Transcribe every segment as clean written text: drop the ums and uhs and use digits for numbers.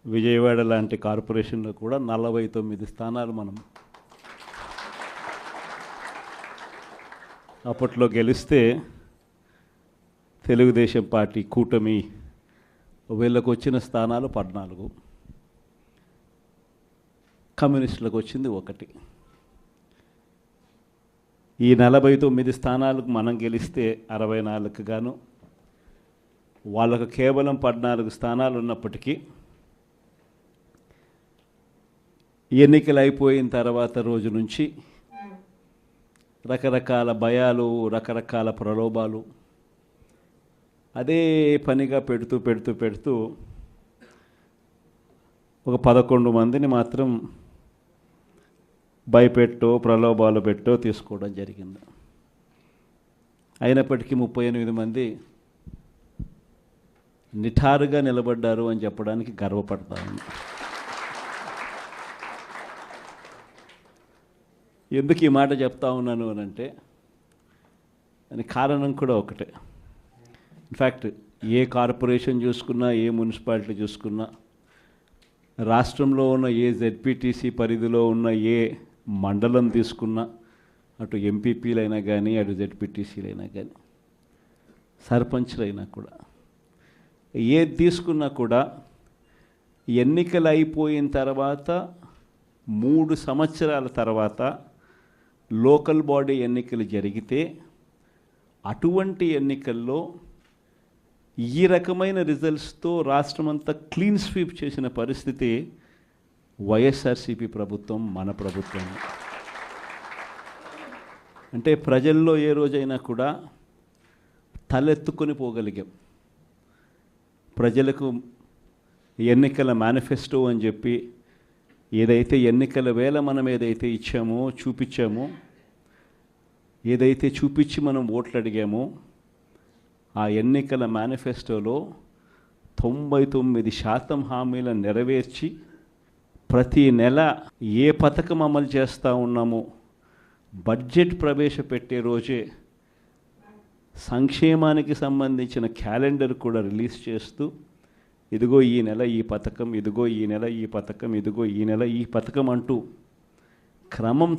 విజయవాడ లాంటి కార్పొరేషన్లో కూడా 49 స్థానాలు మనం అప్పట్లో గెలిస్తే తెలుగుదేశం పార్టీ కూటమి వీళ్ళకు వచ్చిన స్థానాలు 14, కమ్యూనిస్టులకు వచ్చింది 1. ఈ 49 స్థానాలకు మనం గెలిస్తే 64కు గాను వాళ్ళకు కేవలం 14 స్థానాలు ఉన్నప్పటికీ ఎన్నికలు అయిపోయిన తర్వాత రోజు నుంచి రకరకాల భయాలు, రకరకాల ప్రలోభాలు అదే పనిగా పెడుతూ ఒక 11 మందిని మాత్రం భయపెట్టో ప్రలోభాలు పెట్టో తీసుకోవడం జరిగింది. అయినప్పటికీ 38 మంది నిఠారుగా నిలబడ్డారు అని చెప్పడానికి గర్వపడతాను. ఎందుకు ఈ మాట చెప్తా ఉన్నాను అని అంటే దానికి కారణం కూడా ఒకటే. ఇన్ఫ్యాక్ట్ ఏ కార్పొరేషన్ చూసుకున్నా, ఏ మున్సిపాలిటీ చూసుకున్నా, రాష్ట్రంలో ఉన్న ఏ జెడ్పీటీసీ పరిధిలో ఉన్న ఏ మండలం తీసుకున్నా, అటు ఎంపీపీలైనా కానీ, అటు జెడ్పీటీసీలైనా కానీ, సర్పంచ్లైనా కూడా, ఏది తీసుకున్నా కూడా ఎన్నికలు అయిపోయిన తర్వాత 3 సంవత్సరాల తర్వాత లోకల్ బాడీ ఎన్నికలు జరిగితే అటువంటి ఎన్నికల్లో ఈ రకమైన రిజల్ట్స్తో రాష్ట్రమంతా క్లీన్ స్వీప్ చేసిన పరిస్థితి వైఎస్ఆర్సీపీ ప్రభుత్వం, మన ప్రభుత్వం. అంటే ప్రజల్లో ఏ రోజైనా కూడా తలెత్తుకొని పోగలిగాం. ప్రజలకు ఎన్నికల మేనిఫెస్టో అని చెప్పి ఏదైతే ఎన్నికల వేళ మనం ఏదైతే ఇచ్చామో, చూపించామో, ఏదైతే చూపించి మనం ఓట్లు అడిగామో, ఆ ఎన్నికల మేనిఫెస్టోలో 99% హామీలను నెరవేర్చి ప్రతి నెల ఏ పథకం అమలు చేస్తూ ఉన్నామో బడ్జెట్ ప్రవేశపెట్టే రోజే సంక్షేమానికి సంబంధించిన క్యాలెండర్ కూడా రిలీజ్ చేస్తూ, ఇదిగో ఈ నెల ఈ పథకం, ఇదిగో ఈ నెల ఈ పథకం, ఇదిగో ఈ నెల ఈ పథకం అంటూ క్రమం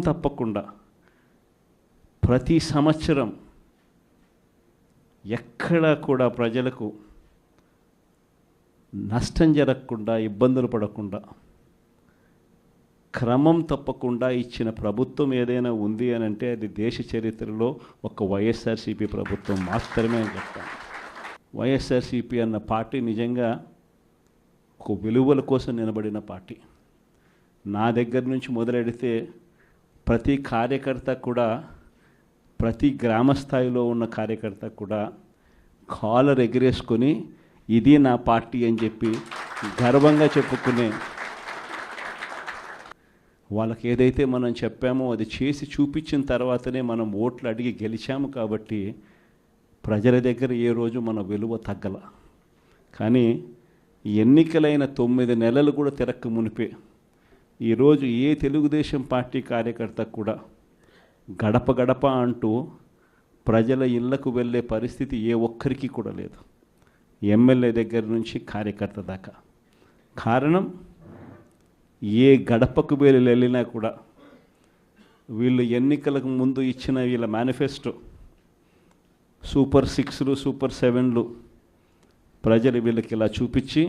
తప్పకుండా ప్రతి సంవత్సరం ఎక్కడా కూడా ప్రజలకు నష్టం జరగకుండా, ఇబ్బందులు పడకుండా, క్రమం తప్పకుండా ఇచ్చిన ప్రభుత్వం ఏదైనా ఉంది అని అంటే అది దేశ చరిత్రలో ఒక వైఎస్ఆర్సీపీ ప్రభుత్వం మాత్రమే అని చెప్తాను. వైఎస్ఆర్సీపీ అన్న పార్టీ నిజంగా ఒక విలువల కోసం నిలబడిన పార్టీ. నా దగ్గర నుంచి మొదలెడితే ప్రతి కార్యకర్త కూడా, ప్రతి గ్రామ స్థాయిలో ఉన్న కార్యకర్త కూడా కాలర్ ఎగిరేసుకొని ఇది నా పార్టీ అని చెప్పి గర్వంగా చెప్పుకునే, వాళ్ళకి ఏదైతే మనం చెప్పామో అది చేసి చూపించిన తర్వాతనే మనం ఓట్లు అడిగి గెలిచాము. కాబట్టి ప్రజల దగ్గర ఏ రోజు మన విలువ తగ్గల. కానీ ఎన్నికలైన 9 నెలలు కూడా తిరక్క మునిపే ఈరోజు ఏ తెలుగుదేశం పార్టీ కార్యకర్త కూడా గడప గడప అంటూ ప్రజల ఇళ్లకు వెళ్ళే పరిస్థితి ఏ ఒక్కరికి కూడా లేదు, ఎమ్మెల్యే దగ్గర నుంచి కార్యకర్త దాకా. కారణం, ఏ గడపకు వెళ్ళినా కూడా వీళ్ళు ఎన్నికలకు ముందు ఇచ్చిన వీళ్ళ మేనిఫెస్టో సూపర్ 6లు, సూపర్ 7లు ప్రజలు వీళ్ళకి ఇలా చూపించి,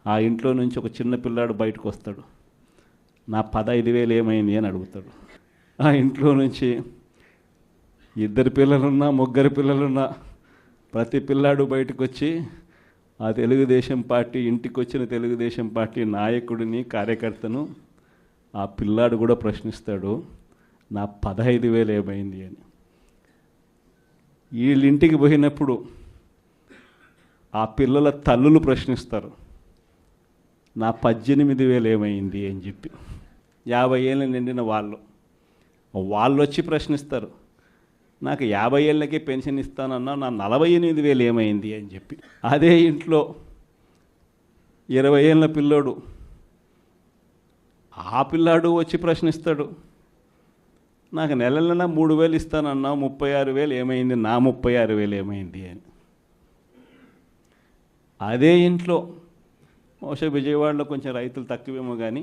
ఆ ఇంట్లో నుంచి ఒక చిన్న పిల్లాడు బయటకు వస్తాడు, నా 15,000 ఏమైంది అని అడుగుతాడు. ఆ ఇంట్లో నుంచి 2 పిల్లలున్నా, 3 పిల్లలున్నా ప్రతి పిల్లాడు బయటకు వచ్చి ఆ తెలుగుదేశం పార్టీ ఇంటికి వచ్చిన తెలుగుదేశం పార్టీ నాయకుడిని, కార్యకర్తను ఆ పిల్లాడు కూడా ప్రశ్నిస్తాడు, నా 15,000 ఏమైంది అని. వీళ్ళింటికి పోయినప్పుడు ఆ పిల్లల తల్లులు ప్రశ్నిస్తారు, నా 18,000 ఏమైంది అని చెప్పి. 50 ఏళ్ళు నిండిన వాళ్ళు వచ్చి ప్రశ్నిస్తారు, నాకు 50 ఏళ్ళకే పెన్షన్ ఇస్తానన్నా, నా 48,000 ఏమైంది అని చెప్పి. అదే ఇంట్లో 20 ఏళ్ళ పిల్లోడు, ఆ పిల్లాడు వచ్చి ప్రశ్నిస్తాడు, నాకు నెల 3,000 ఇస్తానన్నా 36,000 ఏమైంది, నా 36,000 ఏమైంది అని. అదే ఇంట్లో బహుశా విజయవాడలో కొంచెం రైతులు తక్కువేమో కానీ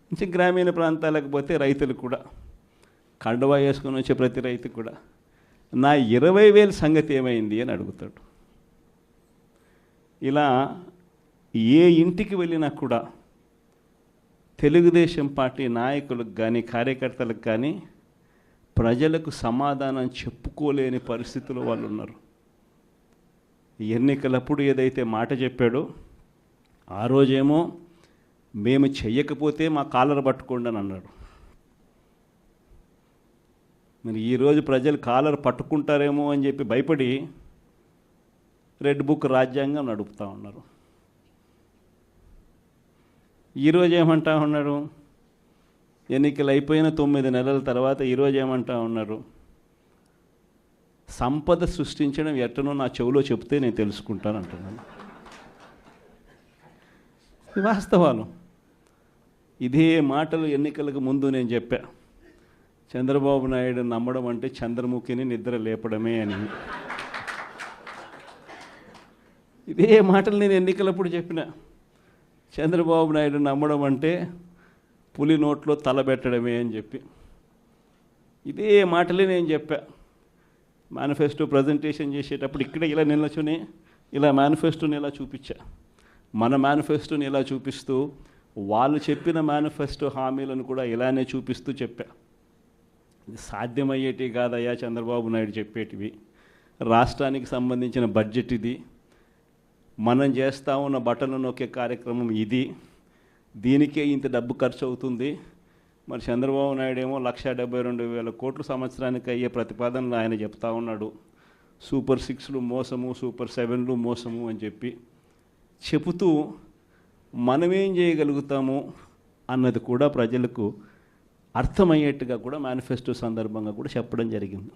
కొంచెం గ్రామీణ ప్రాంతాలకు పోతే రైతులు కూడా కండువా వేసుకొని వచ్చే ప్రతి రైతు కూడా నా 20,000 సంగతి ఏమైంది అని అడుగుతాడు. ఇలా ఏ ఇంటికి వెళ్ళినా కూడా తెలుగుదేశం పార్టీ నాయకులకు కానీ కార్యకర్తలకు కానీ ప్రజలకు సమాధానం చెప్పుకోలేని పరిస్థితుల్లో వాళ్ళు ఉన్నారు. ఎన్నికలప్పుడు ఏదైతే మాట చెప్పాడో ఆ రోజేమో మేము చెయ్యకపోతే మా కాలర్ పట్టుకోండి అని అన్నాడు. మరి ఈరోజు ప్రజలు కాలర్ పట్టుకుంటారేమో అని చెప్పి భయపడి రెడ్ బుక్ రాజ్యాంగం నడుపుతూ ఉన్నారు. ఈరోజు ఏమంటా ఉన్నారు, ఎన్నికలు అయిపోయిన 9 నెలల తర్వాత ఈరోజు ఏమంటా ఉన్నారు, సంపద సృష్టించడం ఎట్టనో నా చెవిలో చెప్తే నేను తెలుసుకుంటాను అంటున్నాను. ఇది వాస్తవాలు. ఇదే మాటలు ఎన్నికలకు ముందు నేను చెప్పా, చంద్రబాబు నాయుడు నమ్మడం అంటే చంద్రముఖిని నిద్ర లేపడమే అని. ఇదే మాటలు నేను ఎన్నికలప్పుడు చెప్పిన, చంద్రబాబు నాయుడు నమ్మడం అంటే పులి నోట్లో తలబెట్టడమే అని చెప్పి. ఇదే మాటలే నేను చెప్పా మేనిఫెస్టో ప్రజెంటేషన్ చేసేటప్పుడు. ఇక్కడ ఇలా నిల్చుని ఇలా మేనిఫెస్టోని ఇలా చూపించా. మన మేనిఫెస్టోని ఇలా చూపిస్తూ వాళ్ళు చెప్పిన మేనిఫెస్టో హామీలను కూడా ఇలానే చూపిస్తూ చెప్పా. ఇది సాధ్యమయ్యేటివి కాదయ్యా చంద్రబాబు నాయుడు చెప్పేటివి. రాష్ట్రానికి సంబంధించిన బడ్జెట్ ఇది, మనం చేస్తూ ఉన్న బటన్లు నొక్కే కార్యక్రమం ఇది, దీనికే ఇంత డబ్బు ఖర్చు అవుతుంది. మరి చంద్రబాబు నాయుడు ఏమో 1,72,000 కోట్లు సంవత్సరానికి అయ్యే ప్రతిపాదనలు ఆయన చెప్తా ఉన్నాడు. సూపర్ 6లు మోసము, సూపర్ 7లు మోసము అని చెప్పి చెబుతూ మనమేం చేయగలుగుతాము అన్నది కూడా ప్రజలకు అర్థమయ్యేట్టుగా కూడా మేనిఫెస్టో సందర్భంగా కూడా చెప్పడం జరిగింది.